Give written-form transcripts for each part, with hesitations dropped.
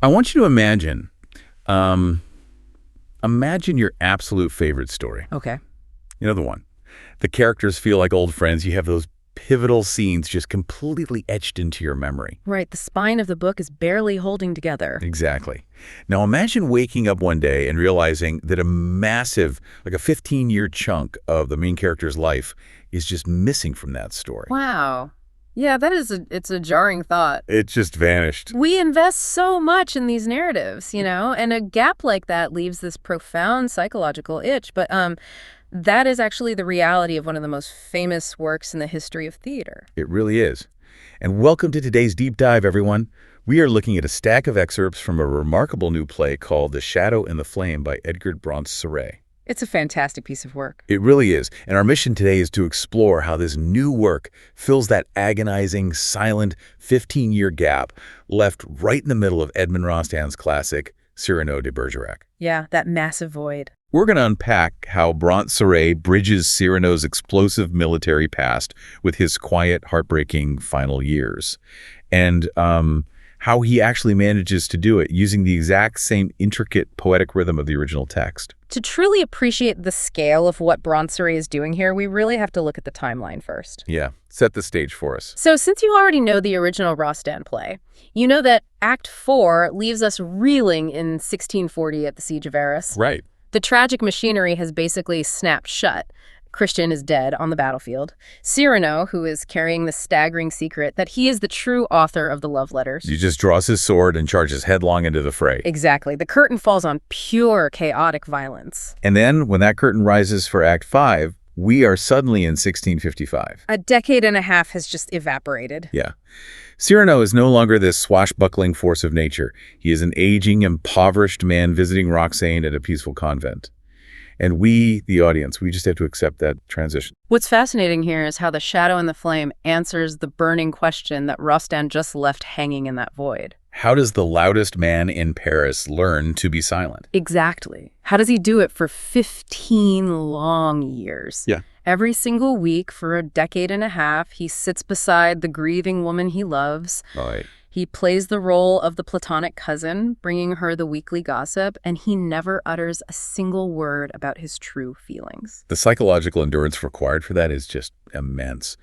I want you to imagine your absolute favorite story. Okay. You know the one. The characters feel like old friends. You have those pivotal scenes just completely etched into your memory. Right. The spine of the book is barely holding together. Exactly. Now imagine waking up one day and realizing that a massive, like a 15-year chunk of the main character's life is just missing from that story. Wow. Yeah, it's a jarring thought. It just vanished. We invest so much in these narratives, and a gap like that leaves this profound psychological itch. But that is actually the reality of one of the most famous works in the history of theater. It really is. And welcome to today's deep dive, everyone. We are looking at a stack of excerpts from a remarkable new play called The Shadow and the Flame by Edgar Bronce-Seurat. It's a fantastic piece of work. It really is. And our mission today is to explore how this new work fills that agonizing, silent 15-year gap left right in the middle of Edmond Rostand's classic, Cyrano de Bergerac. Yeah, that massive void. We're going to unpack how Bronce-Seurat bridges Cyrano's explosive military past with his quiet, heartbreaking final years. And how he actually manages to do it using the exact same intricate poetic rhythm of the original text. To truly appreciate the scale of what Bronce-Seurat is doing here, we really have to look at the timeline first. Yeah, set the stage for us. So since you already know the original Rostand play, you know that Act 4 leaves us reeling in 1640 at the Siege of Arras. Right. The tragic machinery has basically snapped shut. Christian is dead on the battlefield. Cyrano, who is carrying the staggering secret that he is the true author of the love letters. He just draws his sword and charges headlong into the fray. Exactly. The curtain falls on pure chaotic violence. And then, when that curtain rises for Act 5, we are suddenly in 1655. A decade and a half has just evaporated. Yeah. Cyrano is no longer this swashbuckling force of nature. He is an aging, impoverished man visiting Roxane at a peaceful convent. And we, the audience, we just have to accept that transition. What's fascinating here is how The Shadow and the Flame answers the burning question that Rostand just left hanging in that void. How does the loudest man in Paris learn to be silent? Exactly. How does he do it for 15 long years? Yeah. Every single week for a decade and a half, he sits beside the grieving woman he loves. Right. He plays the role of the platonic cousin, bringing her the weekly gossip, and he never utters a single word about his true feelings. The psychological endurance required for that is just immense.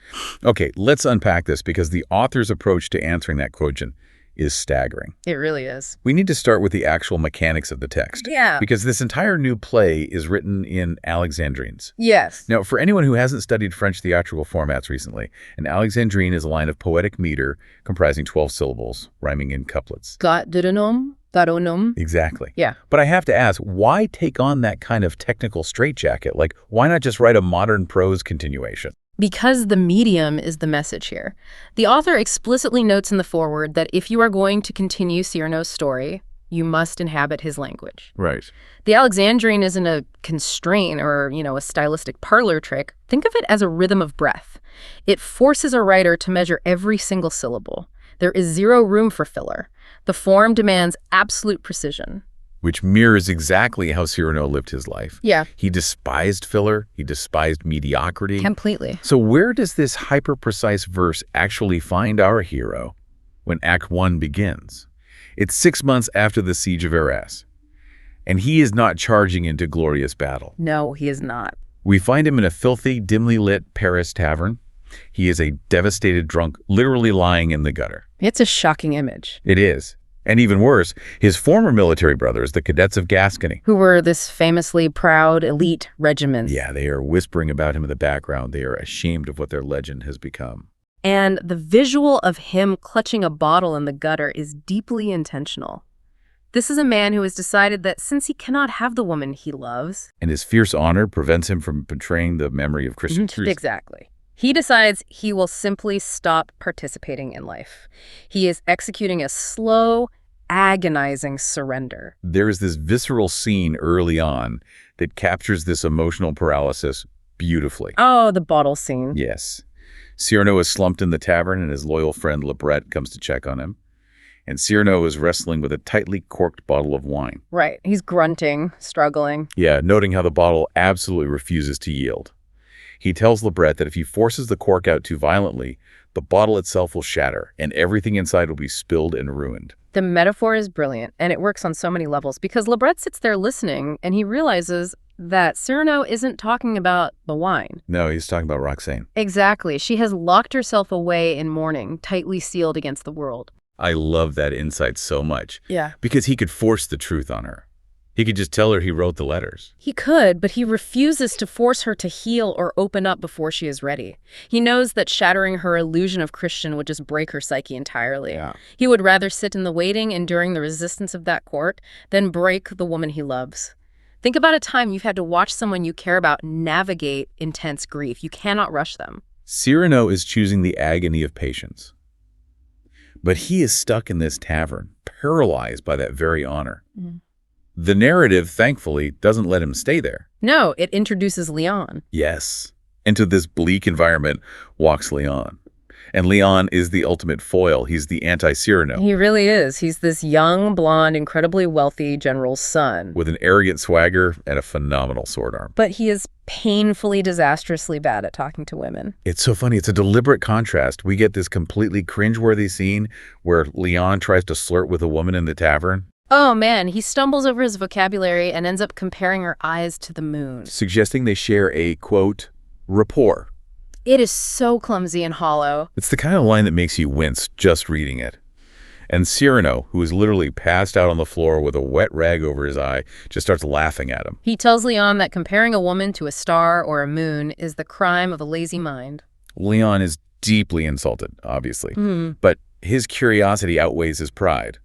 Okay, let's unpack this because the author's approach to answering that question is staggering. It really is. We need to start with the actual mechanics of the text. Yeah. Because this entire new play is written in Alexandrines. Yes. Now, for anyone who hasn't studied French theatrical formats recently, an Alexandrine is a line of poetic meter comprising 12 syllables, rhyming in couplets. Garonum. Exactly. Yeah. But I have to ask, why take on that kind of technical straitjacket? Like, why not just write a modern prose continuation? Because the medium is the message here. The author explicitly notes in the foreword that if you are going to continue Cyrano's story, you must inhabit his language. Right. The Alexandrine isn't a constraint or, a stylistic parlor trick. Think of it as a rhythm of breath. It forces a writer to measure every single syllable. There is zero room for filler. The form demands absolute precision. Which mirrors exactly how Cyrano lived his life. Yeah. He despised filler. He despised mediocrity. Completely. So where does this hyper-precise verse actually find our hero when Act 1 begins? It's 6 months after the Siege of Arras, and he is not charging into glorious battle. No, he is not. We find him in a filthy, dimly lit Paris tavern. He is a devastated drunk, literally lying in the gutter. It's a shocking image. It is. And even worse, his former military brothers, the cadets of Gascony, who were this famously proud elite regiment. Yeah, they are whispering about him in the background. They are ashamed of what their legend has become. And the visual of him clutching a bottle in the gutter is deeply intentional. This is a man who has decided that since he cannot have the woman he loves... And his fierce honor prevents him from betraying the memory of Christian truth. Exactly. He decides he will simply stop participating in life. He is executing a slow, agonizing surrender. There is this visceral scene early on that captures this emotional paralysis beautifully. Oh, the bottle scene. Yes. Cyrano is slumped in the tavern, and his loyal friend Lebret comes to check on him. And Cyrano is wrestling with a tightly corked bottle of wine. Right. He's grunting, struggling. Yeah, noting how the bottle absolutely refuses to yield. He tells Lebret that if he forces the cork out too violently, the bottle itself will shatter, and everything inside will be spilled and ruined. The metaphor is brilliant, and it works on so many levels because Lebret sits there listening, and he realizes that Cyrano isn't talking about the wine. No, he's talking about Roxane. Exactly. She has locked herself away in mourning, tightly sealed against the world. I love that insight so much. Yeah. Because he could force the truth on her. He could just tell her he wrote the letters. He could, but he refuses to force her to heal or open up before she is ready. He knows that shattering her illusion of Christian would just break her psyche entirely. Yeah. He would rather sit in the waiting, enduring the resistance of that court, than break the woman he loves. Think about a time you've had to watch someone you care about navigate intense grief. You cannot rush them. Cyrano is choosing the agony of patience. But he is stuck in this tavern, paralyzed by that very honor. The narrative, thankfully, doesn't let him stay there. No, it introduces Leon. Yes. Into this bleak environment walks Leon. And Leon is the ultimate foil. He's the anti-Cyrano. He really is. He's this young, blonde, incredibly wealthy general's son. With an arrogant swagger and a phenomenal sword arm. But he is painfully, disastrously bad at talking to women. It's so funny. It's a deliberate contrast. We get this completely cringeworthy scene where Leon tries to flirt with a woman in the tavern. Oh man, he stumbles over his vocabulary and ends up comparing her eyes to the moon. Suggesting they share a, quote, rapport. It is so clumsy and hollow. It's the kind of line that makes you wince just reading it. And Cyrano, who is literally passed out on the floor with a wet rag over his eye, just starts laughing at him. He tells Leon that comparing a woman to a star or a moon is the crime of a lazy mind. Leon is deeply insulted, obviously. But his curiosity outweighs his pride.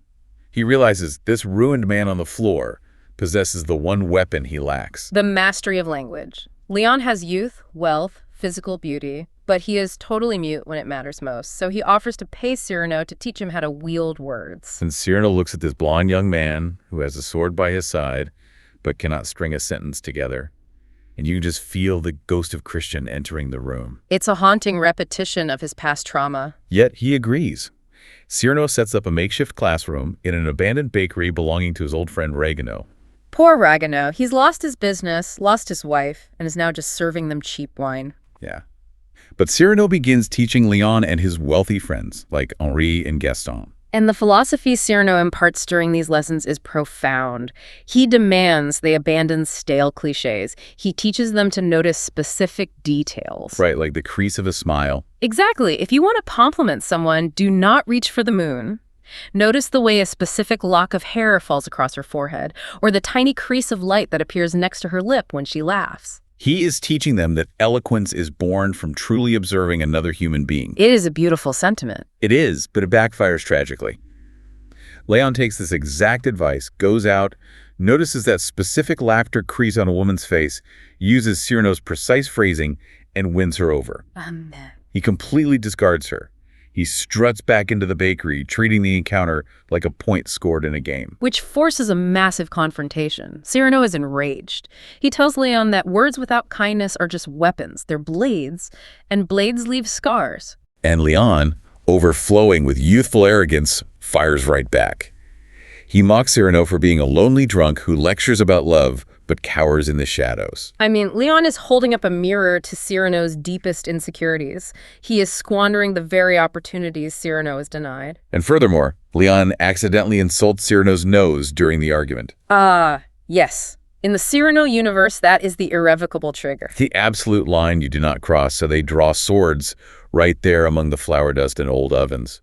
He realizes this ruined man on the floor possesses the one weapon he lacks. The mastery of language. Leon has youth, wealth, physical beauty, but he is totally mute when it matters most. So he offers to pay Cyrano to teach him how to wield words. And Cyrano looks at this blonde young man who has a sword by his side, but cannot string a sentence together. And you can just feel the ghost of Christian entering the room. It's a haunting repetition of his past trauma. Yet he agrees. Cyrano sets up a makeshift classroom in an abandoned bakery belonging to his old friend Regano. Poor Regano. He's lost his business, lost his wife, and is now just serving them cheap wine. Yeah. But Cyrano begins teaching Leon and his wealthy friends, like Henri and Gaston. And the philosophy Cyrano imparts during these lessons is profound. He demands they abandon stale cliches. He teaches them to notice specific details. Right, like the crease of a smile. Exactly. If you want to compliment someone, do not reach for the moon. Notice the way a specific lock of hair falls across her forehead, or the tiny crease of light that appears next to her lip when she laughs. He is teaching them that eloquence is born from truly observing another human being. It is a beautiful sentiment. It is, but it backfires tragically. Leon takes this exact advice, goes out, notices that specific laughter crease on a woman's face, uses Cyrano's precise phrasing, and wins her over. Amen. He completely discards her. He struts back into the bakery, treating the encounter like a point scored in a game. Which forces a massive confrontation. Cyrano is enraged. He tells Leon that words without kindness are just weapons. They're blades, and blades leave scars. And Leon, overflowing with youthful arrogance, fires right back. He mocks Cyrano for being a lonely drunk who lectures about love but cowers in the shadows. I mean, Leon is holding up a mirror to Cyrano's deepest insecurities. He is squandering the very opportunities Cyrano is denied. And furthermore, Leon accidentally insults Cyrano's nose during the argument. Yes. In the Cyrano universe, that is the irrevocable trigger. The absolute line you do not cross, so they draw swords right there among the flour dust and old ovens.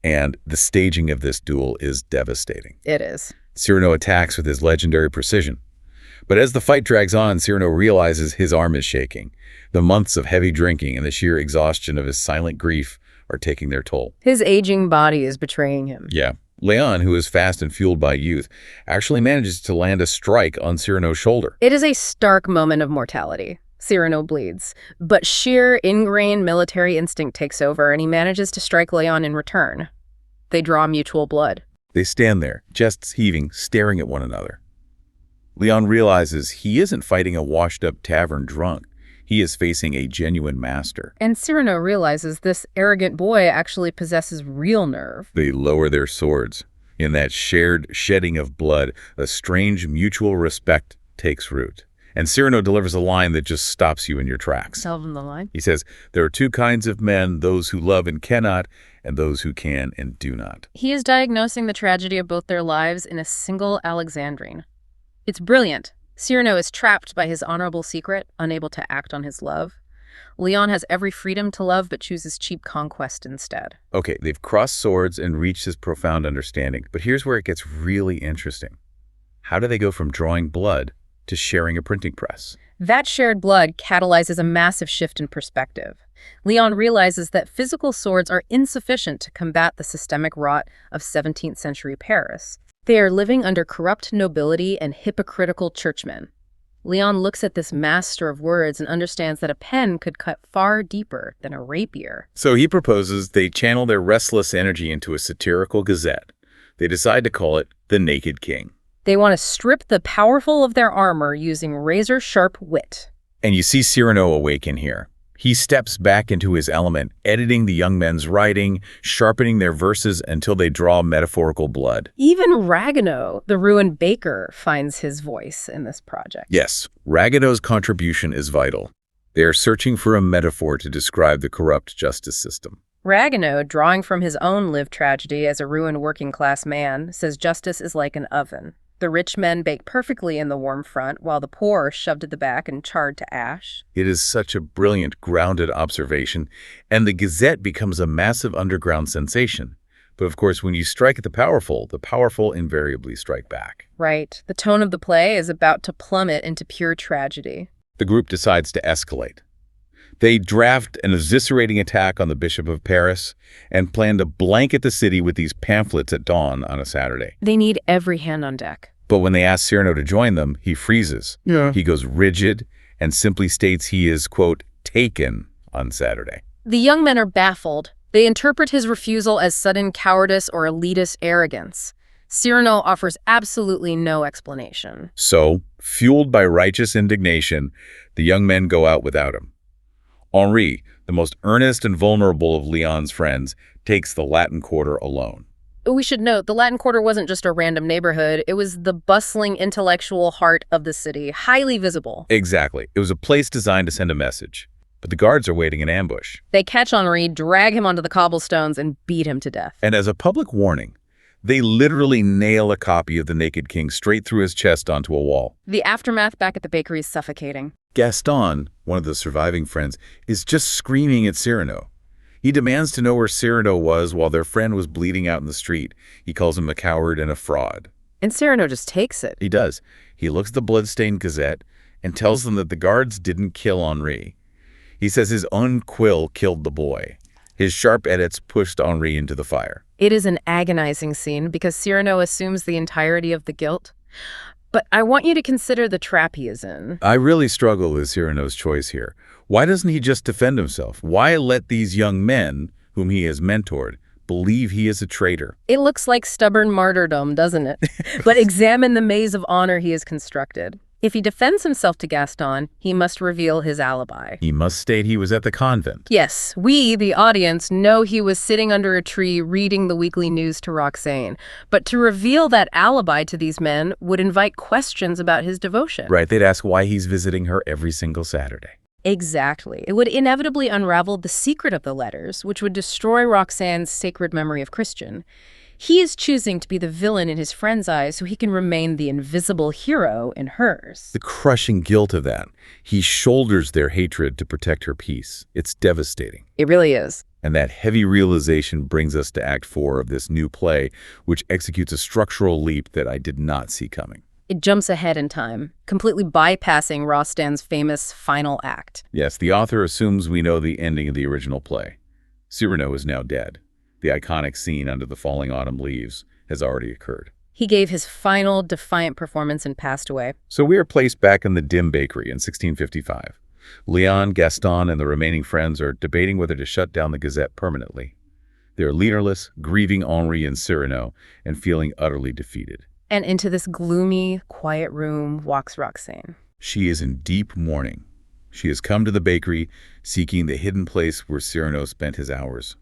And the staging of this duel is devastating. It is. Cyrano attacks with his legendary precision. But as the fight drags on, Cyrano realizes his arm is shaking. The months of heavy drinking and the sheer exhaustion of his silent grief are taking their toll. His aging body is betraying him. Yeah. Leon, who is fast and fueled by youth, actually manages to land a strike on Cyrano's shoulder. It is a stark moment of mortality. Cyrano bleeds, but sheer ingrained military instinct takes over and he manages to strike Leon in return. They draw mutual blood. They stand there, chests heaving, staring at one another. Leon realizes he isn't fighting a washed-up tavern drunk. He is facing a genuine master. And Cyrano realizes this arrogant boy actually possesses real nerve. They lower their swords. In that shared shedding of blood, a strange mutual respect takes root. And Cyrano delivers a line that just stops you in your tracks. Tell them the line. He says, "There are two kinds of men, those who love and cannot, and those who can and do not." He is diagnosing the tragedy of both their lives in a single Alexandrine. It's brilliant. Cyrano is trapped by his honorable secret, unable to act on his love. Leon has every freedom to love, but chooses cheap conquest instead. Okay, they've crossed swords and reached this profound understanding. But here's where it gets really interesting. How do they go from drawing blood to sharing a printing press? That shared blood catalyzes a massive shift in perspective. Leon realizes that physical swords are insufficient to combat the systemic rot of 17th century Paris. They are living under corrupt nobility and hypocritical churchmen. Leon looks at this master of words and understands that a pen could cut far deeper than a rapier. So he proposes they channel their restless energy into a satirical gazette. They decide to call it The Naked King. They want to strip the powerful of their armor using razor-sharp wit. And you see Cyrano awaken here. He steps back into his element, editing the young men's writing, sharpening their verses until they draw metaphorical blood. Even Ragueneau, the ruined baker, finds his voice in this project. Yes, Ragueneau's contribution is vital. They are searching for a metaphor to describe the corrupt justice system. Ragueneau, drawing from his own lived tragedy as a ruined working-class man, says justice is like an oven. The rich men bake perfectly in the warm front, while the poor are shoved at the back and charred to ash. It is such a brilliant, grounded observation, and the Gazette becomes a massive underground sensation. But of course, when you strike at the powerful invariably strike back. Right. The tone of the play is about to plummet into pure tragedy. The group decides to escalate. They draft an eviscerating attack on the Bishop of Paris and plan to blanket the city with these pamphlets at dawn on a Saturday. They need every hand on deck. But when they ask Cyrano to join them, he freezes. Yeah. He goes rigid and simply states he is, quote, taken on Saturday. The young men are baffled. They interpret his refusal as sudden cowardice or elitist arrogance. Cyrano offers absolutely no explanation. So, fueled by righteous indignation, the young men go out without him. Henri, the most earnest and vulnerable of Leon's friends, takes the Latin Quarter alone. We should note, the Latin Quarter wasn't just a random neighborhood. It was the bustling intellectual heart of the city, highly visible. Exactly. It was a place designed to send a message. But the guards are waiting in ambush. They catch Henri, drag him onto the cobblestones, and beat him to death. And as a public warning, they literally nail a copy of The Naked King straight through his chest onto a wall. The aftermath back at the bakery is suffocating. Gaston, one of the surviving friends, is just screaming at Cyrano. He demands to know where Cyrano was while their friend was bleeding out in the street. He calls him a coward and a fraud. And Cyrano just takes it. He does. He looks at the bloodstained Gazette and tells them that the guards didn't kill Henri. He says his own quill killed the boy. His sharp edits pushed Henri into the fire. It is an agonizing scene because Cyrano assumes the entirety of the guilt. But I want you to consider the trap he is in. I really struggle with Cyrano's choice here. Why doesn't he just defend himself? Why let these young men, whom he has mentored, believe he is a traitor? It looks like stubborn martyrdom, doesn't it? But examine the maze of honor he has constructed. If he defends himself to Gaston, he must reveal his alibi. He must state he was at the convent. Yes, we, the audience, know he was sitting under a tree reading the weekly news to Roxane. But to reveal that alibi to these men would invite questions about his devotion. Right, they'd ask why he's visiting her every single Saturday. Exactly. It would inevitably unravel the secret of the letters, which would destroy Roxane's sacred memory of Christian. He is choosing to be the villain in his friend's eyes so he can remain the invisible hero in hers. The crushing guilt of that. He shoulders their hatred to protect her peace. It's devastating. It really is. And that heavy realization brings us to Act 4 of this new play, which executes a structural leap that I did not see coming. It jumps ahead in time, completely bypassing Rostand's famous final act. Yes, the author assumes we know the ending of the original play. Cyrano is now dead. The iconic scene under the falling autumn leaves has already occurred. He gave his final defiant performance and passed away. So we are placed back in the dim bakery in 1655. Leon, Gaston, and the remaining friends are debating whether to shut down the Gazette permanently. They are leaderless, grieving Henri and Cyrano, and feeling utterly defeated. And into this gloomy, quiet room walks Roxane. She is in deep mourning. She has come to the bakery, seeking the hidden place where Cyrano spent his hours.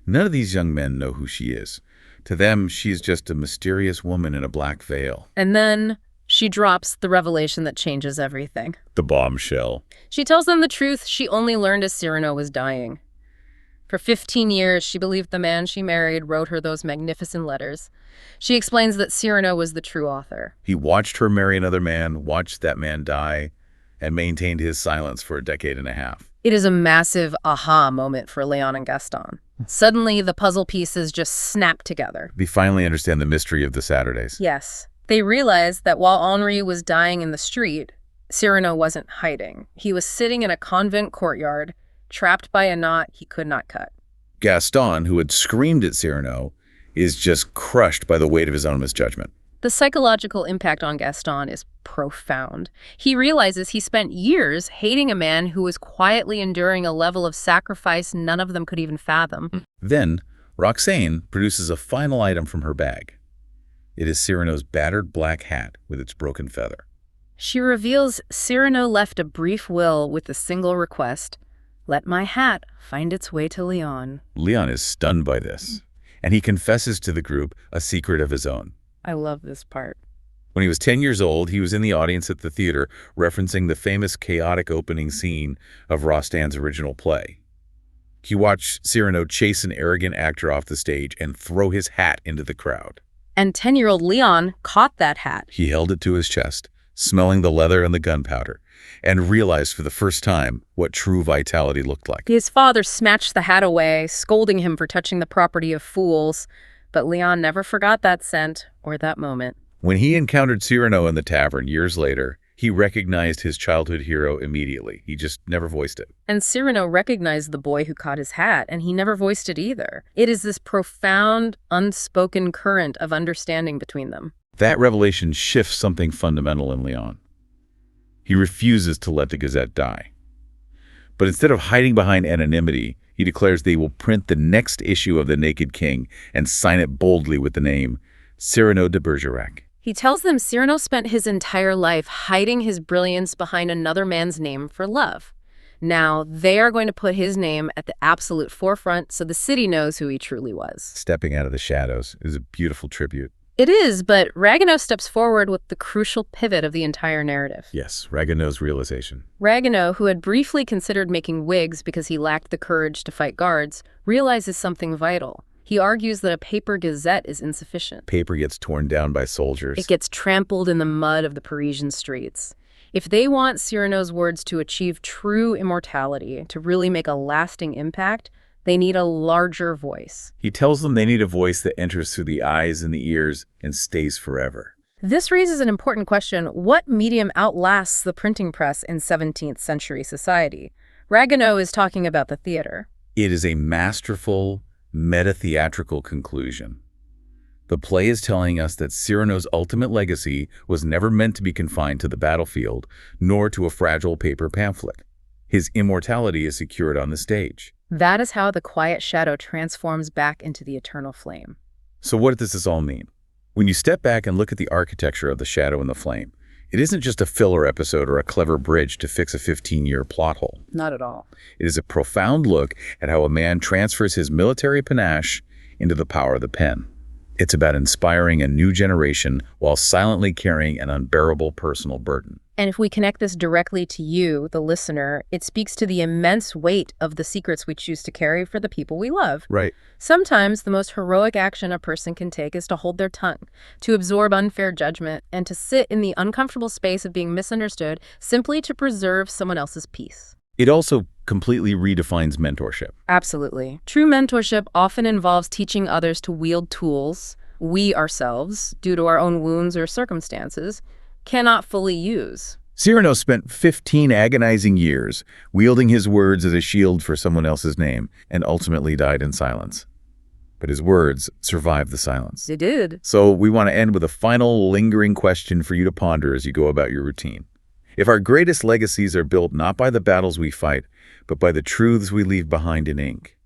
None of these young men know who she is. To them, she is just a mysterious woman in a black veil. And then She drops the revelation that changes everything. The bombshell. She tells them the truth she only learned as Cyrano was dying. For 15 years, she believed the man she married wrote her those magnificent letters. She explains that Cyrano was the true author. He watched her marry another man, watched that man die, and maintained his silence for a decade and a half. It is a massive aha moment for Leon and Gaston. Suddenly, the puzzle pieces just snap together. They finally understand the mystery of the Saturdays. Yes. They realize that while Henri was dying in the street, Cyrano wasn't hiding. He was sitting in a convent courtyard, trapped by a knot he could not cut. Gaston, who had screamed at Cyrano, is just crushed by the weight of his own misjudgment. The psychological impact on Gaston is profound. He realizes he spent years hating a man who was quietly enduring a level of sacrifice none of them could even fathom. Then, Roxane produces a final item from her bag. It is Cyrano's battered black hat with its broken feather. She reveals Cyrano left a brief will with a single request: let my hat find its way to Leon. Leon is stunned by this, and he confesses to the group a secret of his own. I love this part. When he was 10 years old, he was in the audience at the theater referencing the famous chaotic opening scene of Rostand's original play. He watched Cyrano chase an arrogant actor off the stage and throw his hat into the crowd. And 10-year-old Leon caught that hat. He held it to his chest, smelling the leather and the gunpowder, and realized for the first time what true vitality looked like. His father snatched the hat away, scolding him for touching the property of fools. But Leon never forgot that scent or that moment. When he encountered Cyrano in the tavern years later, he recognized his childhood hero immediately. He just never voiced it. And Cyrano recognized the boy who caught his hat, and he never voiced it either. It is this profound, unspoken current of understanding between them. That revelation shifts something fundamental in Leon. He refuses to let the Gazette die. But instead of hiding behind anonymity, he declares they will print the next issue of The Naked King and sign it boldly with the name Cyrano de Bergerac. He tells them Cyrano spent his entire life hiding his brilliance behind another man's name for love. Now, they are going to put his name at the absolute forefront so the city knows who he truly was. Stepping out of the shadows is a beautiful tribute. It is, but Ragueneau steps forward with the crucial pivot of the entire narrative. Yes, Ragueneau's realization. Ragueneau, who had briefly considered making wigs because he lacked the courage to fight guards, realizes something vital. He argues that a paper gazette is insufficient. Paper gets torn down by soldiers. It gets trampled in the mud of the Parisian streets. If they want Cyrano's words to achieve true immortality, to really make a lasting impact, they need a larger voice. He tells them they need a voice that enters through the eyes and the ears and stays forever. This raises an important question. What medium outlasts the printing press in 17th century society? Ragueneau is talking about the theater. It is a masterful, meta-theatrical conclusion. The play is telling us that Cyrano's ultimate legacy was never meant to be confined to the battlefield, nor to a fragile paper pamphlet. His immortality is secured on the stage. That is how the quiet shadow transforms back into the eternal flame. So what does this all mean? When you step back and look at the architecture of the shadow and the flame, it isn't just a filler episode or a clever bridge to fix a 15-year plot hole. Not at all. It is a profound look at how a man transfers his military panache into the power of the pen. It's about inspiring a new generation while silently carrying an unbearable personal burden. And if we connect this directly to you, the listener, it speaks to the immense weight of the secrets we choose to carry for the people we love. Right. Sometimes the most heroic action a person can take is to hold their tongue, to absorb unfair judgment, and to sit in the uncomfortable space of being misunderstood simply to preserve someone else's peace. It also completely redefines mentorship. Absolutely. True mentorship often involves teaching others to wield tools we ourselves, due to our own wounds or circumstances, cannot fully use. Cyrano spent 15 agonizing years wielding his words as a shield for someone else's name and ultimately died in silence. But his words survived the silence. They did. So we want to end with a final lingering question for you to ponder as you go about your routine. If our greatest legacies are built not by the battles we fight, but by the truths we leave behind in ink,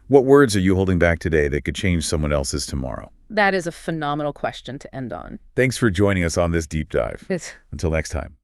what words are you holding back today that could change someone else's tomorrow? That is a phenomenal question to end on. Thanks for joining us on this deep dive. Until next time.